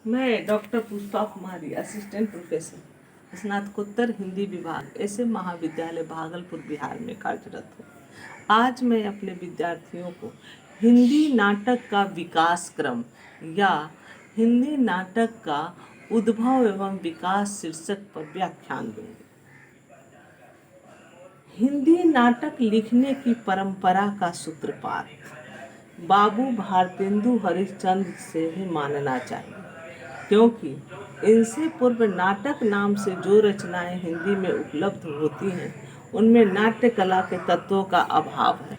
मैं डॉक्टर पुष्पा कुमारी, assistant professor, स्नातकोत्तर हिंदी विभाग, ऐसे महाविद्यालय भागलपुर, बिहार में कार्यरत हूँ। आज मैं अपने विद्यार्थियों को हिंदी नाटक का विकास क्रम या हिंदी नाटक का उद्भव एवं विकास शीर्षक पर व्याख्यान दूंगी। हिंदी नाटक लिखने की परंपरा का सूत्रपात बाबू भारतेंदु हरिश्चंद्र से ही मानना चाहिए, क्योंकि इनसे पूर्व नाटक नाम से जो रचनाएं हिंदी में उपलब्ध होती हैं उनमें नाट्य कला के तत्वों का अभाव है।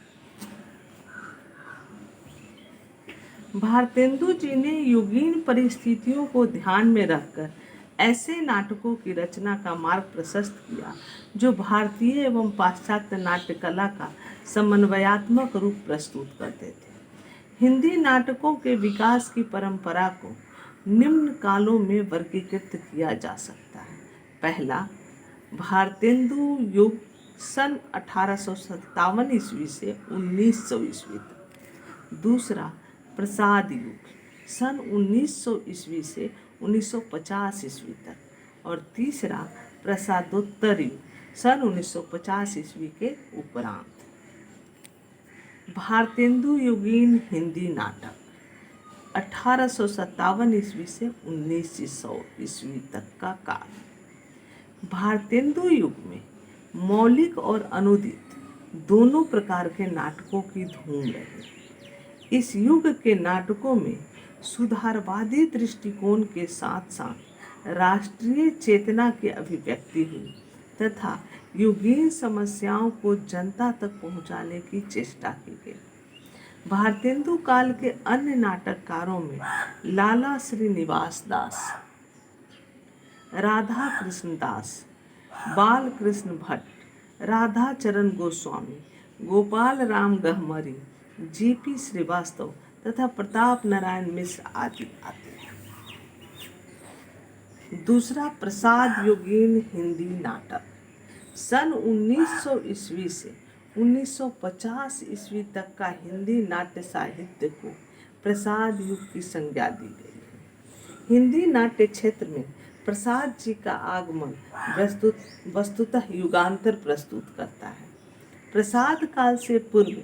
भारतेंदु जी ने युगीन परिस्थितियों को ध्यान में रखकर ऐसे नाटकों की रचना का मार्ग प्रशस्त किया जो भारतीय एवं पाश्चात्य नाट्य कला का समन्वयात्मक रूप प्रस्तुत करते थे। हिंदी नाटकों के विकास की परंपरा को निम्न कालों में वर्गीकृत किया जा सकता है। पहला, भारतेंदु युग सन 1857 ईस्वी से 1900 ईस्वी तक। दूसरा, प्रसाद युग सन 1900 ईस्वी से 1950 ईस्वी तक। और तीसरा, प्रसादोत्तर युग सन 1950 ईस्वी के उपरांत। भारतेंदु युगीन हिंदी नाटक 1857 ईस्वी से 1900 ईस्वी तक का काल। भारतेंदु युग में मौलिक और अनुदित दोनों प्रकार के नाटकों की धूम रही। इस युग के नाटकों में सुधारवादी दृष्टिकोण के साथ साथ राष्ट्रीय चेतना की अभिव्यक्ति हुई तथा युगीन समस्याओं को जनता तक पहुंचाने की चेष्टा की गई। भारतेंदु काल के अन्य नाटककारों में लाला श्रीनिवास दास, राधा कृष्ण दास, बाल कृष्ण भट्ट, राधा चरण गोस्वामी, गोपाल राम गहमरी, जीपी श्रीवास्तव तथा प्रताप नारायण मिश्र आदि आते हैं। दूसरा, प्रसाद युगीन हिंदी नाटक सन 1900 ईस्वी से 1950 ईस्वी तक का हिंदी नाट्य साहित्य को प्रसाद युग की संज्ञा दी गई है। हिंदी नाट्य क्षेत्र में प्रसाद जी का आगमन वस्तुतः युगांतर प्रस्तुत करता है। प्रसाद काल से पूर्व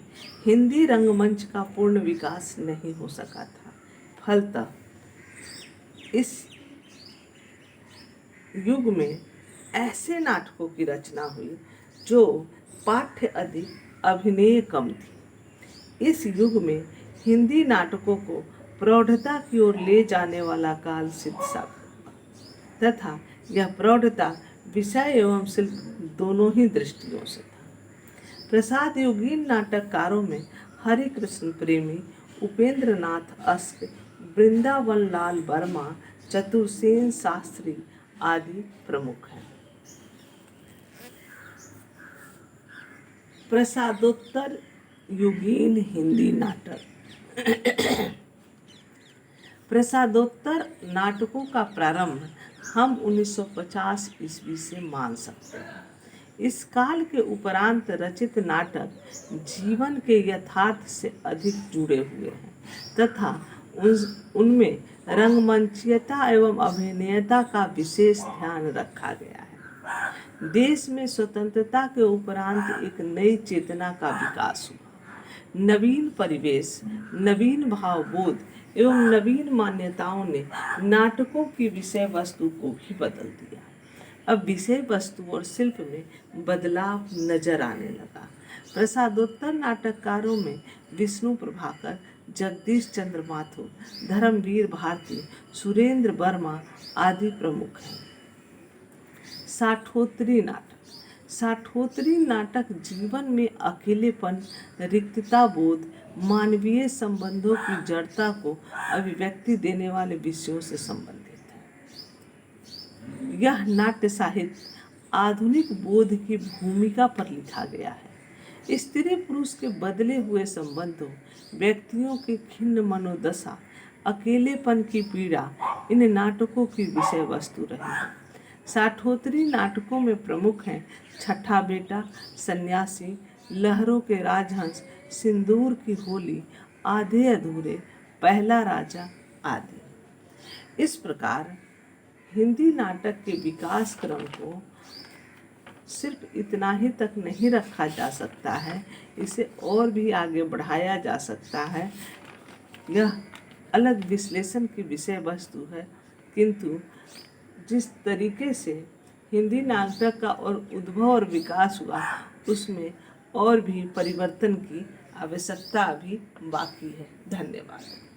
हिंदी रंगमंच का पूर्ण विकास नहीं हो सका था। फलतः इस युग में ऐसे नाटकों की रचना हुई जो पाठ्य अधिक, अभिनय कम थी। इस युग में हिंदी नाटकों को प्रौढ़ता की ओर ले जाने वाला काल सिद्ध साबित तथा यह प्रौढ़ता विषय एवं शिल्प दोनों ही दृष्टियों से था। प्रसाद युगीन नाटककारों में हरि कृष्ण प्रेमी, उपेंद्र नाथ अस्क, वृंदावन लाल वर्मा, चतुरसेन शास्त्री आदि प्रमुख हैं। प्रसादोत्तर युगीन हिंदी नाटक। प्रसादोत्तर नाटकों का प्रारंभ हम 1950 ईस्वी से मान सकते हैं। इस काल के उपरांत रचित नाटक जीवन के यथार्थ से अधिक जुड़े हुए हैं तथा उनमें रंगमंचीयता एवं अभिनयता का विशेष ध्यान रखा गया है। देश में स्वतंत्रता के उपरांत एक नई चेतना का विकास हुआ। नवीन परिवेश, नवीन भावबोध एवं नवीन मान्यताओं ने नाटकों की विषय वस्तु को भी बदल दिया। अब विषय वस्तु और शिल्प में बदलाव नजर आने लगा। प्रसादोत्तर नाटककारों में विष्णु प्रभाकर, जगदीश चंद्र माथुर, धर्मवीर भारती, सुरेंद्र वर्मा आदि प्रमुख हैं। साठोत्तरी नाटक। साठोत्तरी नाटक जीवन में अकेलेपन, रिक्तता बोध, मानवीय संबंधों की जड़ता को अभिव्यक्ति देने वाले विषयों से संबंधित है। यह नाट्य साहित्य आधुनिक बोध की भूमिका पर लिखा गया है। स्त्री पुरुष के बदले हुए संबंधों, व्यक्तियों की खिन्न मनोदशा, अकेलेपन की पीड़ा इन नाटकों की विषय वस्तु रही है। साठोत्तरी नाटकों में प्रमुख हैं छठा बेटा, सन्यासी, लहरों के राजहंस, सिंदूर की होली, आधे अधूरे, पहला राजा आदि। इस प्रकार हिंदी नाटक के विकास क्रम को सिर्फ इतना ही तक नहीं रखा जा सकता है, इसे और भी आगे बढ़ाया जा सकता है। यह अलग विश्लेषण की विषय वस्तु है, किंतु जिस तरीके से हिंदी नाटक का और उद्भव और विकास हुआ उसमें और भी परिवर्तन की आवश्यकता अभी बाकी है। धन्यवाद।